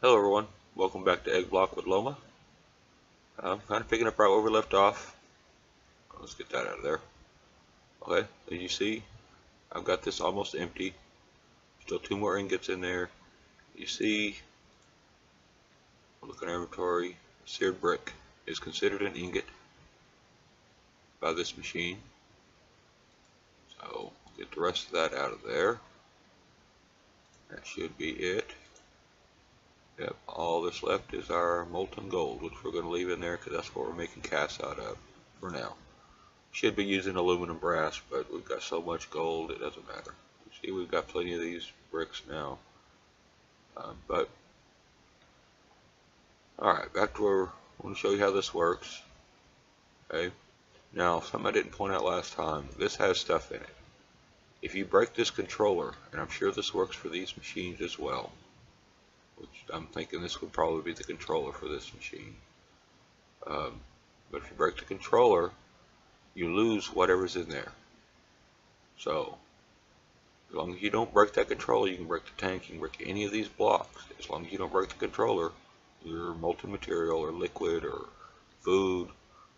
Hello everyone, welcome back to Egg Block with Lowma. I'm kind of picking up right where we left off. Let's get that out of there. Okay, as you see, I've got this almost empty. Still 2 more ingots in there. You see, look at our inventory. Seared brick is considered an ingot by this machine. So, we'll get the rest of that out of there. That should be it. Yep, all that's left is our molten gold, which we're going to leave in there because that's what we're making casts out of for now. Should be using aluminum brass, but we've got so much gold it doesn't matter. You see, we've got plenty of these bricks now. Alright, back to where I want to show you how this works. Okay, now something I didn't point out last time, this has stuff in it. If you break this controller, and I'm sure this works for these machines as well, which I'm thinking this would probably be the controller for this machine. But if you break the controller, you lose whatever's in there. So, as long as you don't break that controller, you can break the tank, you can break any of these blocks. As long as you don't break the controller, your molten material or liquid or food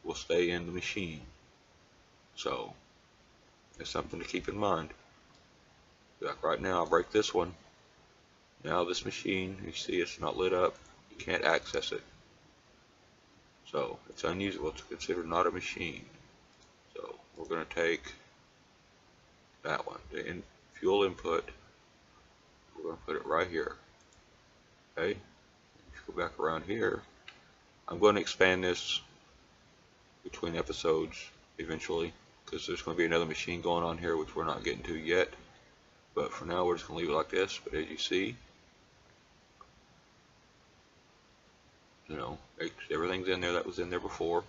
will stay in the machine. So, it's something to keep in mind. Like right now, I'll break this one. Now this machine, you see it's not lit up, you can't access it. So it's unusable, it's considered not a machine. So we're going to take that one, the fuel input, we're going to put it right here. Okay, if you go back around here, I'm going to expand this between episodes eventually, because there's going to be another machine going on here which we're not getting to yet. But for now we're just going to leave it like this. But as you see, everything's in there that was in there before.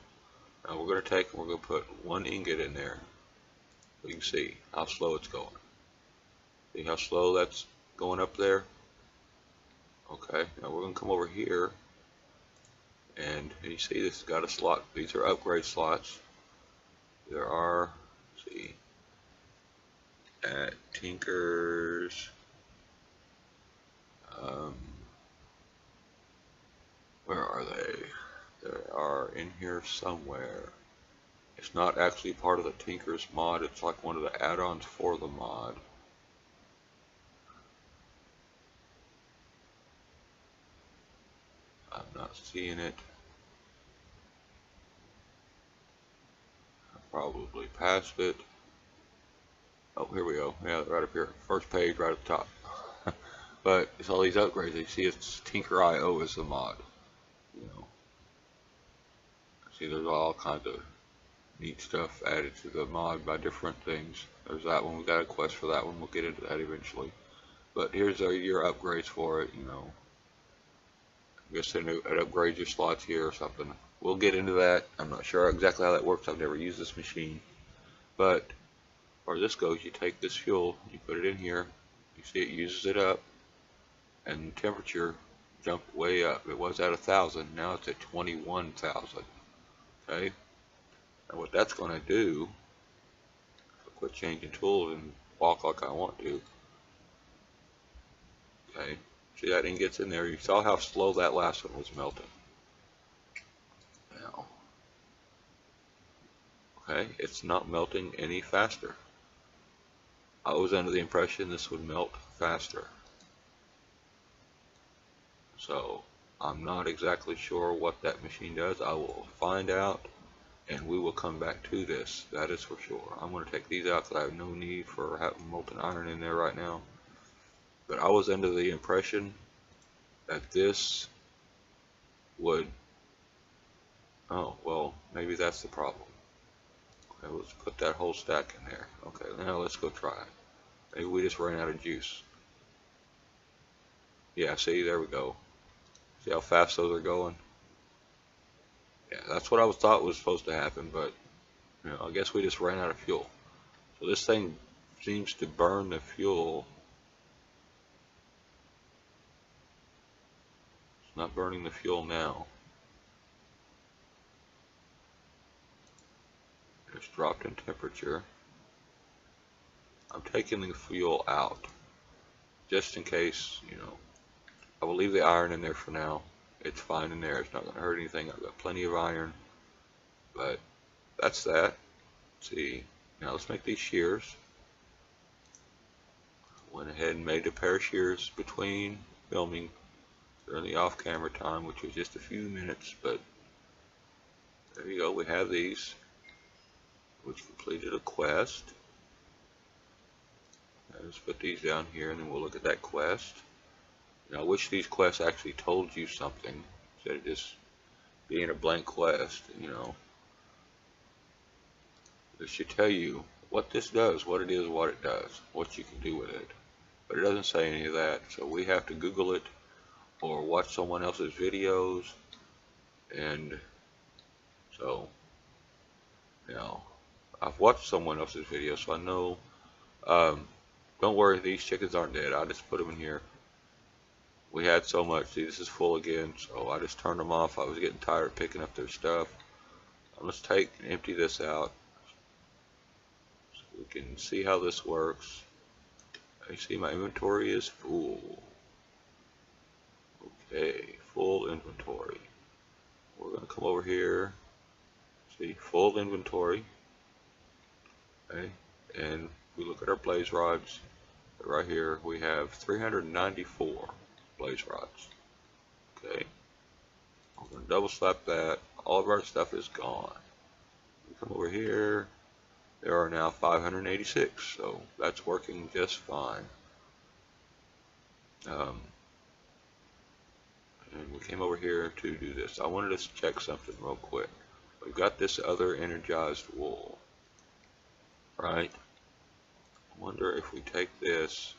Now we're going to take and we're going to put 1 ingot in there. So you can see how slow it's going. See how slow that's going up there? Okay, now we're going to come over here, and you see this has got a slot. These are upgrade slots. There are, let's see, at Tinker's, where are they? They are in here somewhere. It's not actually part of the Tinker's mod, it's like one of the add-ons for the mod. I'm not seeing it. I probably passed it. Oh, here we go. Yeah, right up here. First page right at the top. But it's all these upgrades. You see it's Tinker.io is the mod. See, there's all kinds of neat stuff added to the mod by different things. There's that one. We got a quest for that one. We'll get into that eventually. But here's your upgrades for it. I guess it upgrades your slots here or something. We'll get into that. I'm not sure exactly how that works. I've never used this machine. But where this goes, you take this fuel, you put it in here. You see it uses it up, and temperature jumped way up. It was at 1,000. Now it's at 21,000. Okay, and what that's going to do, I'll quit changing tools and walk like I want to. Okay, see that ingot's in there. You saw how slow that last one was melting. Now, okay, it's not melting any faster. I was under the impression this would melt faster. So I'm not exactly sure what that machine does. I will find out and we will come back to this. That is for sure. I'm going to take these out because I have no need for having molten iron in there right now. But I was under the impression that this would... Oh, well, maybe that's the problem. Okay, let's put that whole stack in there. Okay, now let's go try it. Maybe we just ran out of juice. Yeah, see, there we go. See how fast those are going? Yeah, that's what I thought was supposed to happen, but I guess we just ran out of fuel. So this thing seems to burn the fuel. It's not burning the fuel now. It's dropped in temperature. I'm taking the fuel out just in case, I will leave the iron in there for now. It's fine in there. It's not going to hurt anything. I've got plenty of iron. But that's that. Let's see. Now let's make these shears. Went ahead and made a pair of shears between filming during the off-camera time, which was just a few minutes. But there you go. We have these, which completed a quest. Now let's put these down here, and then we'll look at that quest. Now, I wish these quests actually told you something instead of just being a blank quest, you know. This should tell you what this does, what it is, what it does, what you can do with it. But it doesn't say any of that, so we have to Google it or watch someone else's videos. And so, you know, I've watched someone else's video, so I know. Don't worry, these chickens aren't dead. I just put them in here. We had so much. See, this is full again, so I just turned them off. I was getting tired of picking up their stuff. Let's take and empty this out so we can see how this works. You see, my inventory is full. Okay, full inventory. We're going to come over here. See, full inventory. Okay, and if we look at our blaze rods, right here we have 394 blaze rods. Okay, I'm going to double slap that. All of our stuff is gone. We come over here. There are now 586, so that's working just fine. And we came over here to do this. I wanted to check something real quick. We've got this other energized wool, right? I wonder if we take this,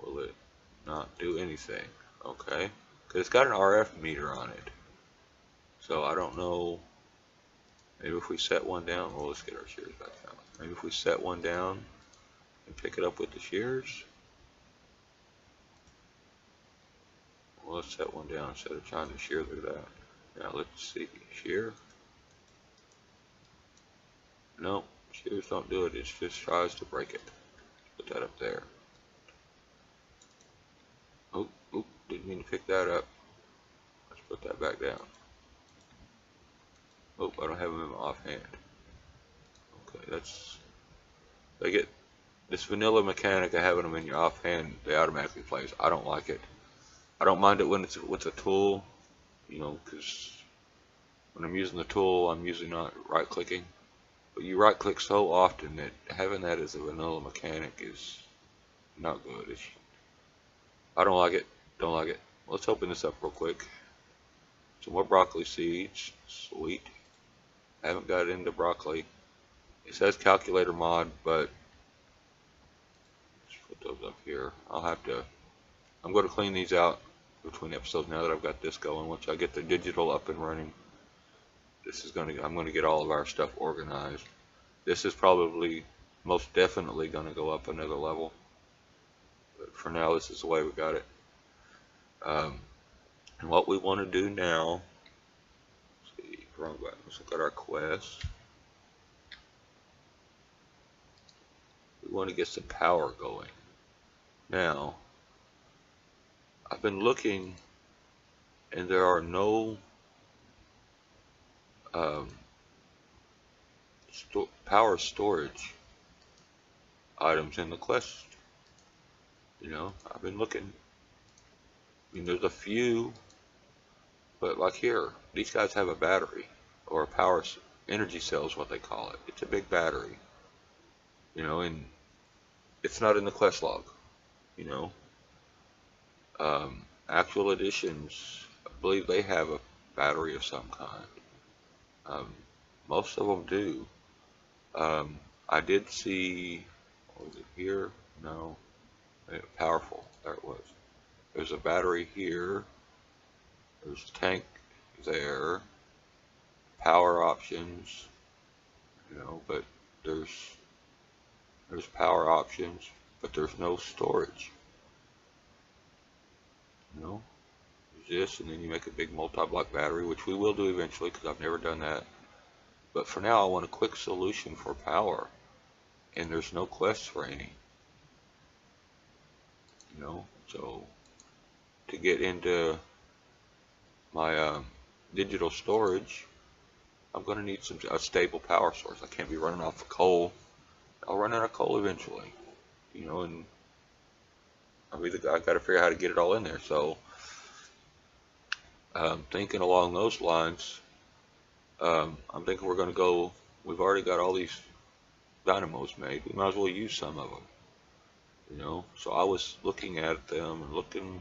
will it not do anything? Okay, because it's got an RF meter on it. So I don't know. Maybe if we set one down, well, let's get our shears back down. Maybe if we set one down and pick it up with the shears. Well, let's set one down instead of trying to shear through that. Now let's see, shear. No, shears don't do it. It just tries to break it. Put that up there. Oh, didn't mean to pick that up. Let's put that back down. Oh, I don't have them in my offhand. Okay, they get this vanilla mechanic of having them in your offhand. They automatically place. I don't like it. I don't mind it when it's with a tool, you know, because when I'm using the tool, I'm usually not right clicking. But you right click so often that having that as a vanilla mechanic is not good. I don't like it. Don't like it. Let's open this up real quick. Some more broccoli seeds. Sweet. I haven't got into broccoli. It says calculator mod, but let's put those up here. I'm going to clean these out between episodes now that I've got this going. Once I get the digital up and running, I'm going to get all of our stuff organized. This is probably most definitely going to go up another level. But for now, this is the way we got it. And what we want to do now, let's see, wrong button. Let's look at our quests. We want to get some power going. Now, I've been looking, and there are no power storage items in the quest. You know, I've been looking. I mean, there's a few, but like here, these guys have a battery, or a power energy cell is what they call it. It's a big battery, you know, and it's not in the quest log, you know. Actual editions, I believe they have a battery of some kind. Most of them do. I did see, what was it here? No, powerful, there it was. There's a battery here, there's a tank there, power options, you know, but there's power options, but there's no storage. You know, there's this, and then you make a big multi-block battery, which we will do eventually because I've never done that. But for now, I want a quick solution for power, and there's no quests for any. So to get into my digital storage, I'm going to need a stable power source. I can't be running off of coal. I'll run out of coal eventually, and I got to figure out how to get it all in there. So thinking along those lines, I'm thinking we're going to go. We've already got all these dynamos made. We might as well use some of them, So I was looking at them and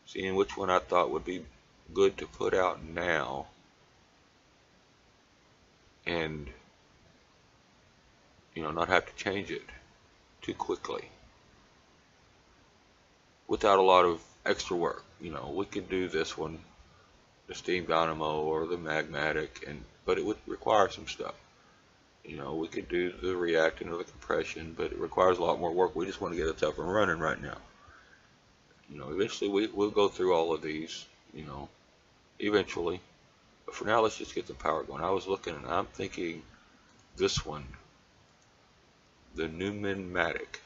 seeing which one I thought would be good to put out now, and not have to change it too quickly without a lot of extra work. We could do this one, the steam dynamo or the magmatic, but it would require some stuff. We could do the reactant or the compression, but it requires a lot more work. We just want to get it up and running right now. Eventually we'll go through all of these, eventually. But for now, let's just get the power going. I was looking and I'm thinking this one, the numismatic.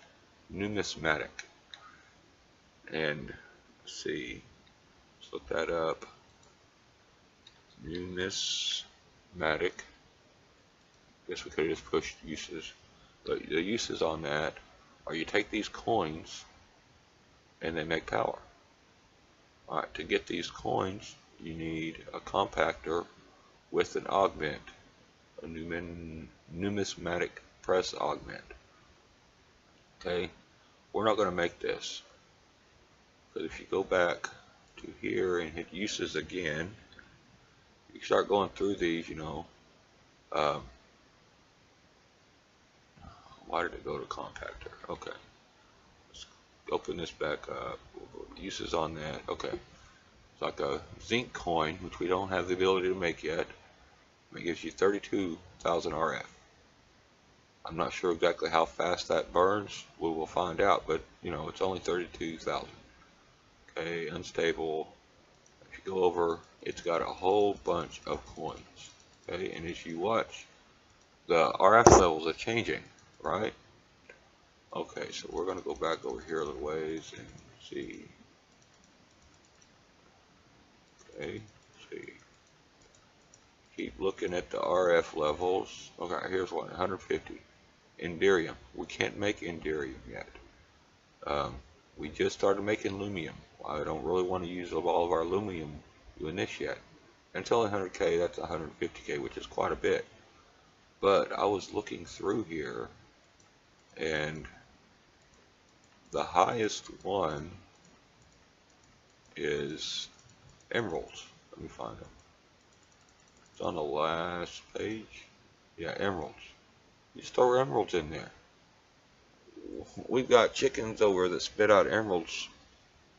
And let's see, let's look that up. Numismatic. Guess we could have just pushed uses. But the uses on that are you take these coins and they make power. Alright, to get these coins, you need a compactor with an augment, a numismatic press augment. Okay, we're not going to make this, because if you go back to here and hit uses again, you start going through these, why did it go to compactor? Okay, let's open this back up. Uses on that. Okay, it's like a zinc coin, which we don't have the ability to make yet. It gives you 32,000 RF. I'm not sure exactly how fast that burns. We will find out, but it's only 32,000. Okay, unstable. If you go over, it's got a whole bunch of coins. Okay, and as you watch, the RF levels are changing, right? Okay, so we're going to go back over here a little ways and see. Okay, let's see. Keep looking at the RF levels. Okay, here's one, 150. Inderium. We can't make inderium yet. We just started making lumium. I don't really want to use up all of our lumium doing this yet. And it's only 100K, that's 150K, which is quite a bit. But I was looking through here, and the highest one is emeralds. Let me find them. It's on the last page. Yeah, emeralds. You store emeralds in there. We've got chickens over that spit out emeralds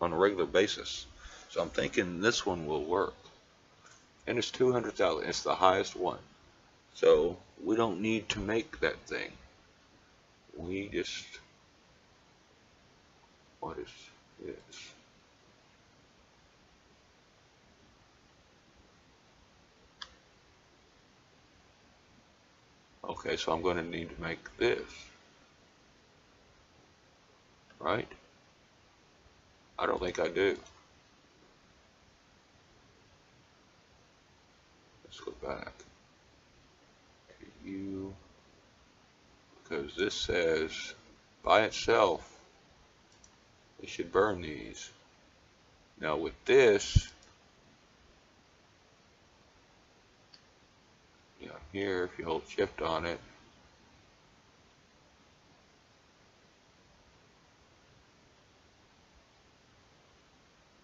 on a regular basis. So I'm thinking this one will work. And it's 200,000. It's the highest one. So we don't need to make that thing. We just... What is this? Okay, so I'm going to need to make this. Right? I don't think I do. Let's go back to you, because this says by itself it should burn these. Now with this, here, if you hold shift on it,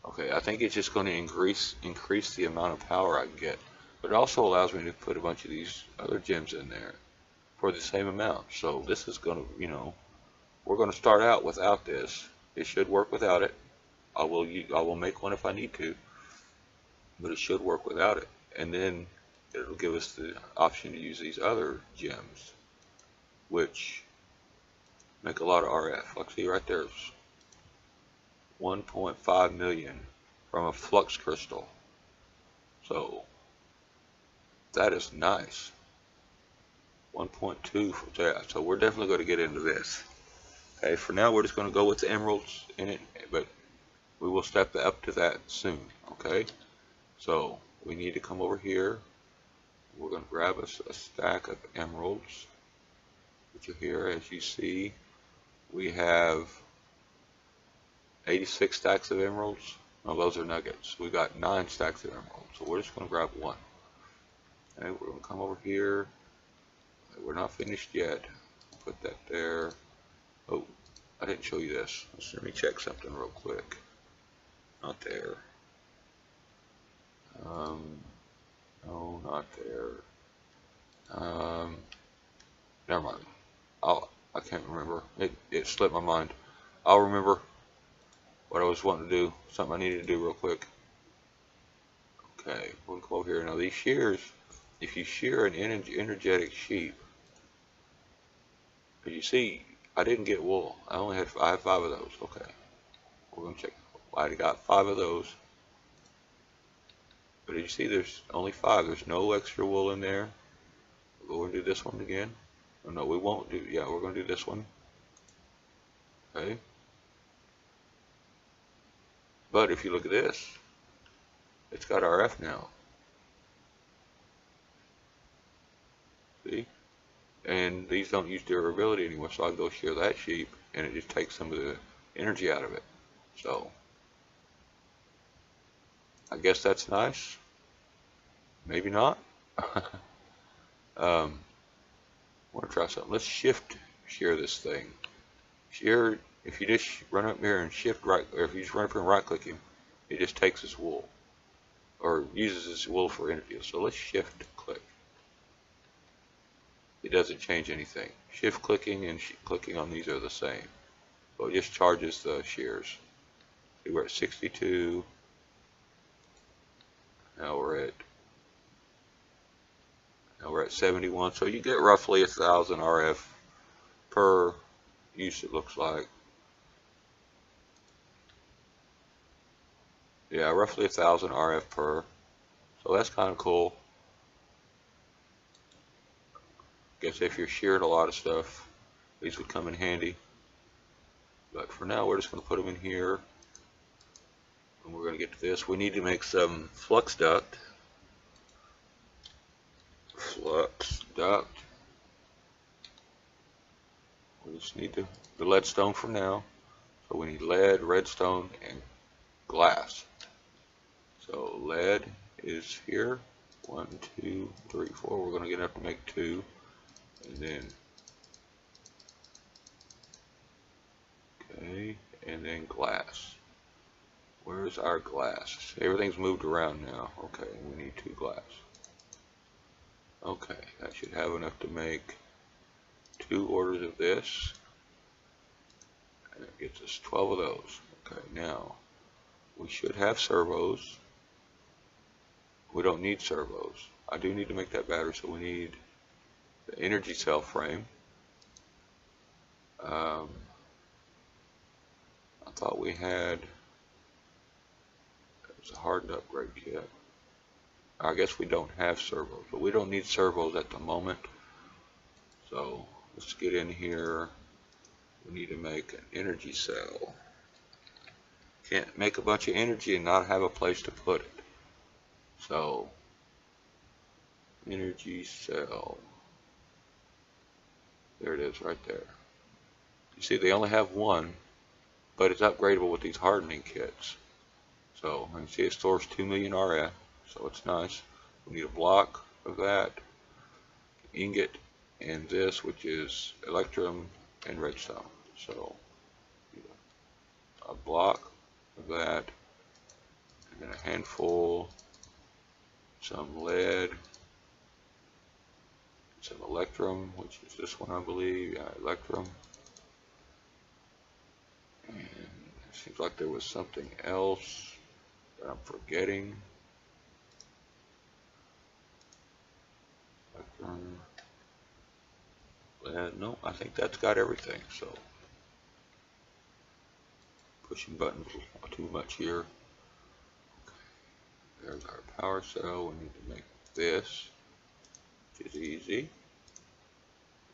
okay, I think it's just going to increase the amount of power I can get, but it also allows me to put a bunch of these other gems in there for the same amount. So this is going to, we're going to start out without this. It should work without it. I will make one if I need to, but it should work without it. And then it'll give us the option to use these other gems, which make a lot of RF. Like, see right there's 1.5 million from a flux crystal. So that is nice. 1.2 from that. So we're definitely going to get into this. Okay, for now we're just going to go with the emeralds in it, but we'll step up to that soon. Okay, so we need to come over here. We're going to grab us a stack of emeralds, which are here. As you see, we have 86 stacks of emeralds. No, those are nuggets. We got 9 stacks of emeralds, so we're just going to grab one. Okay, we're going to come over here. We're not finished yet. Put that there. Oh, I didn't show you this. Let me check something real quick. Not there. No, not there. Never mind. I can't remember. It slipped my mind. I'll remember what I was wanting to do. Something I needed to do real quick. Okay, we'll go over here. Now these shears, if you shear an energetic sheep, as you see, I didn't get wool. I have 5 of those. Okay, we're gonna check. I got 5 of those. But as you see, there's only 5. There's no extra wool in there. We'll go and do this one again. Oh, no, we won't do. Yeah, we're gonna do this one. Okay. But if you look at this, it's got RF now. See? And these don't use durability anymore, so I'll go shear that sheep, and it just takes some of the energy out of it. So, I guess that's nice. Maybe not. I want to try something. Let's shift shear this thing. Shear, if you just run up here and shift right, or if you just run up here and right click him, it just takes his wool, or uses his wool for energy. So let's shift click. It doesn't change anything. Shift clicking and clicking on these are the same. So it just charges the shears. See, we're at 62. Now we're at 71. So you get roughly 1,000 RF per use, it looks like. Yeah, roughly 1,000 RF per. So that's kind of cool. Guess if you're shearing a lot of stuff, these would come in handy. But for now, we're just going to put them in here. And we're going to get to this. We need to make some flux duct. Flux duct. We just need the leadstone for now. So we need lead, redstone, and glass. So lead is here. 1, 2, 3, 4. We're going to get up to make 2. And then, okay, and then glass. Where's our glass? Everything's moved around now. Okay, we need 2 glass. Okay, that should have enough to make 2 orders of this. And it gets us 12 of those. Okay, now, we should have servos. We don't need servos. I do need to make that battery, so we need the energy cell frame. I thought we had, it was a hardened upgrade kit. I guess we don't have servos, but we don't need servos at the moment. So let's get in here. We need to make an energy cell. Can't make a bunch of energy and not have a place to put it. So, energy cell. There it is right there. You see they only have 1, but it's upgradable with these hardening kits. So you can see it stores 2 million RF, so it's nice. We need a block of that, ingot, and this, which is electrum and redstone. So a block of that, and then a handful, some lead, some electrum, which is this one, I believe. Yeah, electrum. And it seems like there was something else that I'm forgetting. Electrum. Lead. No, I think that's got everything. So pushing buttons too much here. Okay. There's our power cell. We need to make this, which is easy.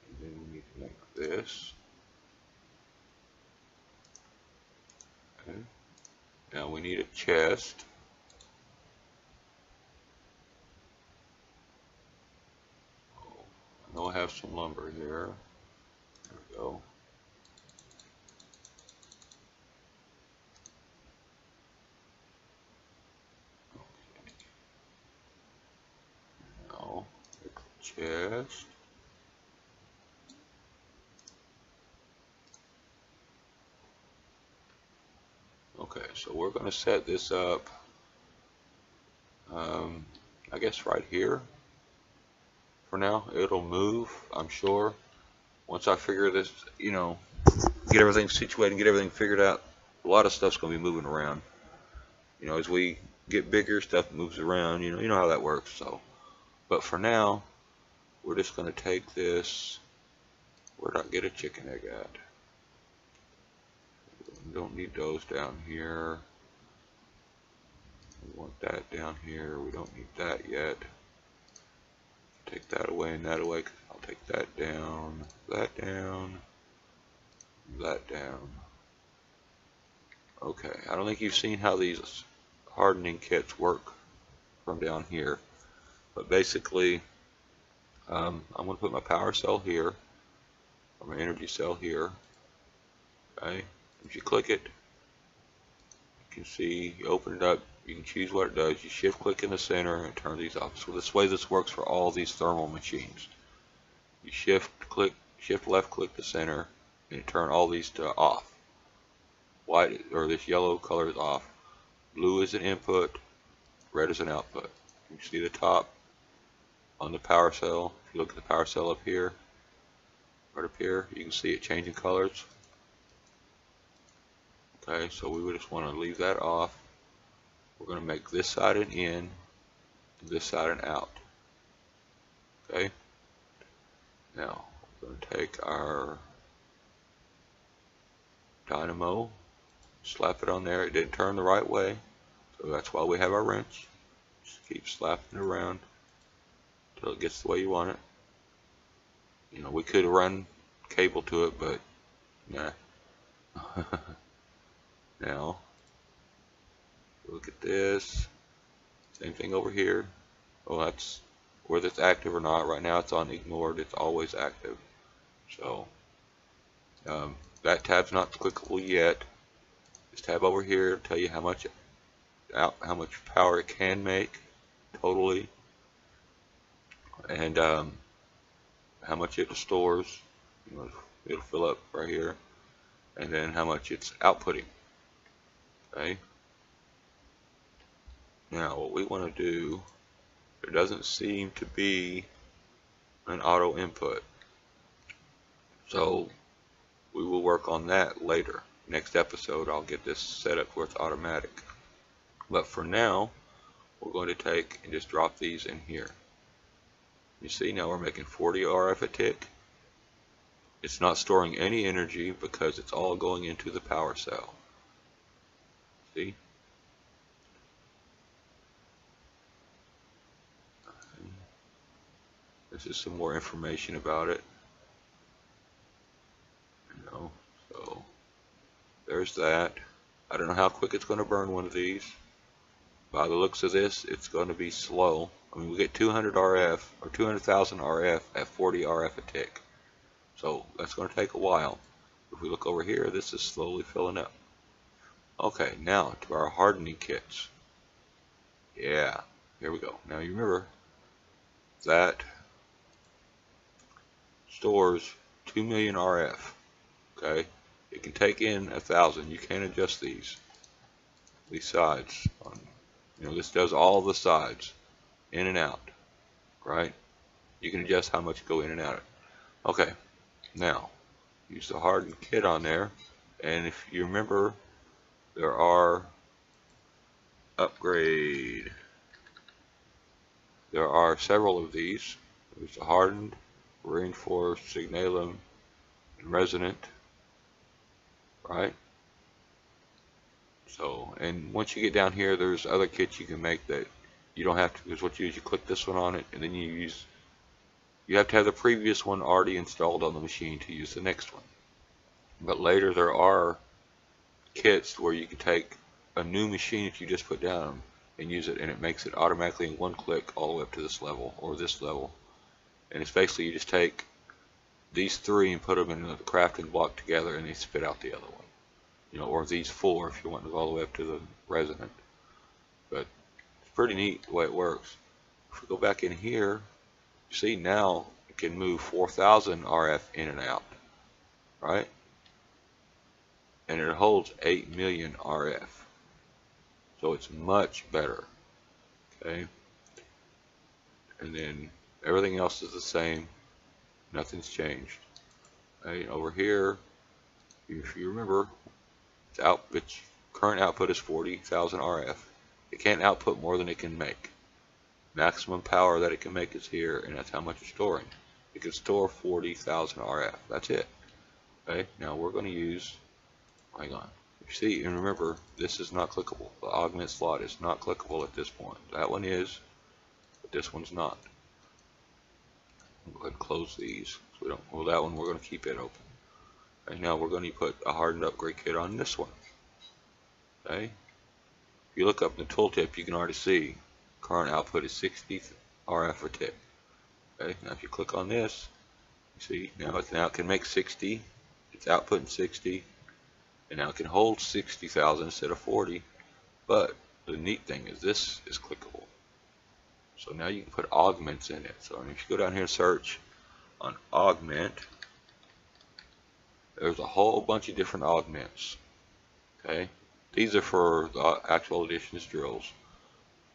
And then we need to make this. Okay. Now we need a chest. I know I have some lumber here. There we go. Now, chest. Okay, so we're going to set this up, I guess right here. For now, it'll move, I'm sure. Once I figure this, you know, get everything situated, get everything figured out, a lot of stuff's going to be moving around. You know, as we get bigger, stuff moves around, you know how that works. So, but for now, we're just going to take this. Where did I get a chicken egg at? We don't need those down here. We want that down here. We don't need that yet. Take that away and that away. I'll take that down, that down, that down. Okay, I don't think you've seen how these hardening kits work from down here. But basically, I'm going to put my power cell here, or my energy cell here. Okay, if you click it, you can see, you open it up, you can choose what it does. You shift click in the center and turn these off. So this way this works for all these thermal machines. You shift left click the center and turn all these to off. White, or this yellow color, is off. Blue is an input, red is an output. You can see the top on the power cell. If you look at the power cell up here, right up here, you can see it changing colors. Okay, so we would just want to leave that off. We're going to make this side an in, this side an out. Okay. Now we're going to take our dynamo, slap it on there. It didn't turn the right way, so that's why we have our wrench. Just keep slapping it around until it gets the way you want it. You know, we could run cable to it, but nah. Now, look at this. Same thing over here. Oh, that's whether it's active or not. Right now it's on ignored. It's always active. So that tab's not clickable yet. This tab over here will tell you how much power it can make totally, and how much it stores. You know, it'll fill up right here, and then how much it's outputting. Okay. Now what we want to do, there doesn't seem to be an auto input, so we will work on that later. Next episode I'll get this set up where it's automatic, but for now we're going to take and just drop these in here. You see, now we're making 40 RF a tick. It's not storing any energy because it's all going into the power cell. See? This is some more information about it. You know, so there's that. I don't know how quick it's going to burn one of these. By the looks of this, it's going to be slow. I mean, we get 200 RF or 200,000 RF at 40 RF a tick. So that's going to take a while. If we look over here, this is slowly filling up. Okay, now to our hardening kits. Yeah, here we go. Now you remember that stores 2 million RF. Okay, it can take in 1,000. You can adjust these sides. You know, this does all the sides, in and out, right? You can adjust how much go in and out. Okay, now use the hardened kit on there, and if you remember, there are upgrade. There are several of these. There's the hardened, reinforced, signalum, and resonant, right? So, and once you get down here, there's other kits you can make that you don't have to, because what you do is you click this one on it, and then you have to have the previous one already installed on the machine to use the next one. But later there are kits where you can take, you know, the a new machine that you just put down and use it, and it makes it automatically in one click all the way up to this level or this level. And it's basically you just take these three and put them in the crafting block together, and they spit out the other one. You know, or these four if you want to go all the way up to the resonant. But it's pretty neat the way it works. If we go back in here, you see now it can move 4,000 RF in and out, right? And it holds 8 million RF. So it's much better. Okay. And then everything else is the same. Nothing's changed. Okay. Over here, if you remember, its current output is 40,000 RF. It can't output more than it can make. Maximum power that it can make is here, and that's how much it's storing. It can store 40,000 RF. That's it. Okay. Now we're going to use. Hang on. You see, and remember, this is not clickable. The augment slot is not clickable at this point. That one is, but this one's not. I'll go ahead and close these. So we don't. Well, that one we're going to keep it open. Okay, now we're going to put a hardened upgrade kit on this one. Okay. If you look up in the tooltip, you can already see current output is 60 RF per tick. Okay. Now if you click on this, you see now it can make 60. It's outputting 60. And now it can hold 60,000 instead of 40, but the neat thing is this is clickable. So now you can put augments in it. So if you go down here and search on augment, there's a whole bunch of different augments. Okay, these are for the actual editions drills,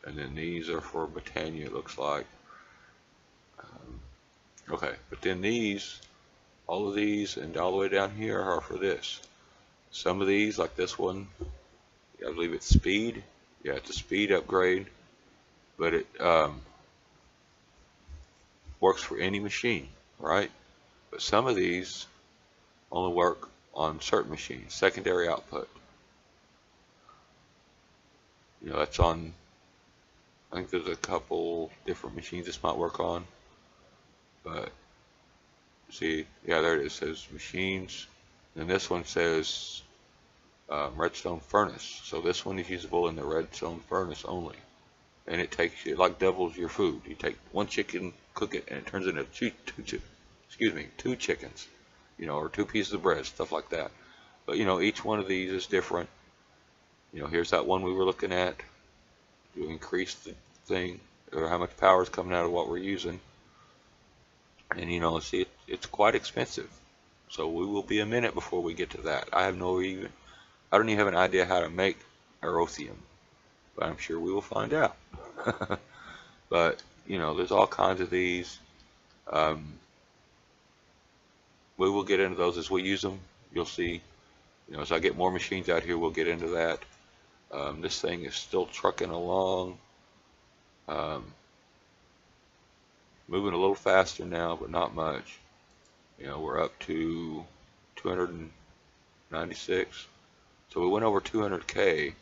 and then these are for Britannia, it looks like. Okay, but then these, all of these, and all the way down here are for this. Some of these, like this one, I believe it's speed. Yeah, it's a speed upgrade, but it works for any machine, right? But some of these only work on certain machines. Secondary output. You know, that's on, I think there's a couple different machines this might work on. But, see, yeah, there it is. It says machines. And this one says redstone furnace. So this one is usable in the redstone furnace only. And it takes, it like doubles your food. You take one chicken, cook it, and it turns into two chickens. You know, or 2 pieces of bread, stuff like that. But you know, each one of these is different. You know, here's that one we were looking at to increase the thing, or how much power is coming out of what we're using. And you know, see, it's quite expensive. So we will be a minute before we get to that. I don't even have an idea how to make Aerothium, but I'm sure we will find out. But you know, there's all kinds of these. We will get into those as we use them. You'll see. You know, as I get more machines out here, we'll get into that. This thing is still trucking along. Moving a little faster now, but not much. You know, we're up to 296. So we went over 200K,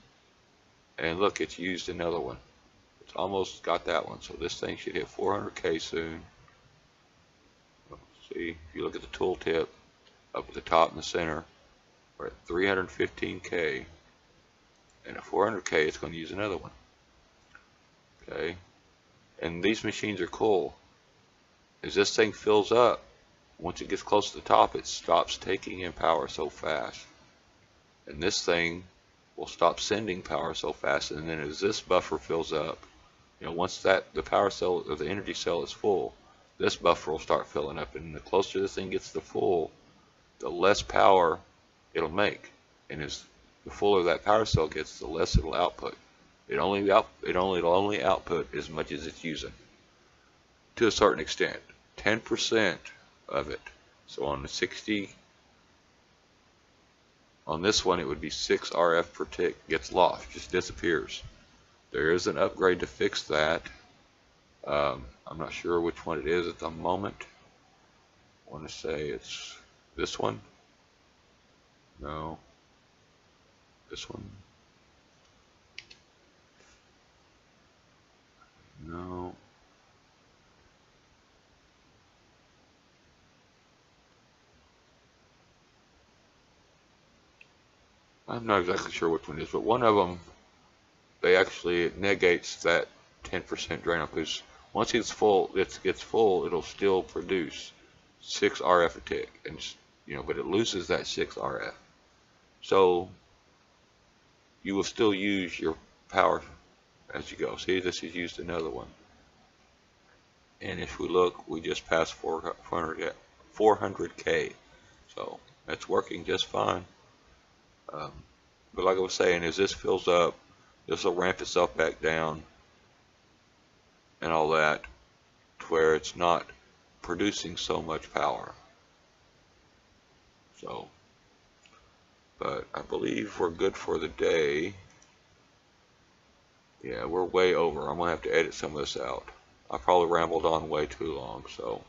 and look, it's used another one. It's almost got that one. So this thing should hit 400K soon. See, if you look at the tooltip up at the top in the center, we're at 315K, and at 400K, it's going to use another one. Okay, and these machines are cool. As this thing fills up, once it gets close to the top, it stops taking in power so fast. And this thing will stop sending power so fast. And then as this buffer fills up, you know, once the power cell or the energy cell is full, this buffer will start filling up. And the closer this thing gets to full, the less power it'll make. And as the fuller that power cell gets, the less it'll output. It'll only output as much as it's using, to a certain extent. 10% of it. So on the 60, on this one it would be 6 RF per tick, gets lost, just disappears. There is an upgrade to fix that. I'm not sure which one it is at the moment. I want to say it's this one. No. This one. No. I'm not exactly sure which one it is, but one of them, it negates that 10% drain off, because once it's full, it'll still produce 6 RF a tick, and but it loses that 6 RF. So you will still use your power as you go. See, this has used another one. And if we look, we just passed 400K. So that's working just fine. But like I was saying, as this fills up, this will ramp itself back down and all that to where it's not producing so much power. So, but I believe we're good for the day. Yeah, we're way over. I'm gonna have to edit some of this out. I probably rambled on way too long, so,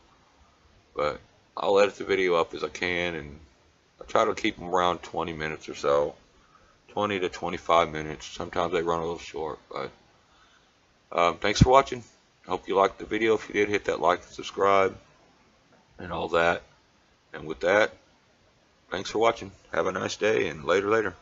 but I'll edit the video up as I can, and I try to keep them around 20 minutes or so, 20 to 25 minutes. Sometimes they run a little short, but thanks for watching. Hope you liked the video. If you did, hit that like and subscribe and all that. And with that, thanks for watching. Have a nice day, and later.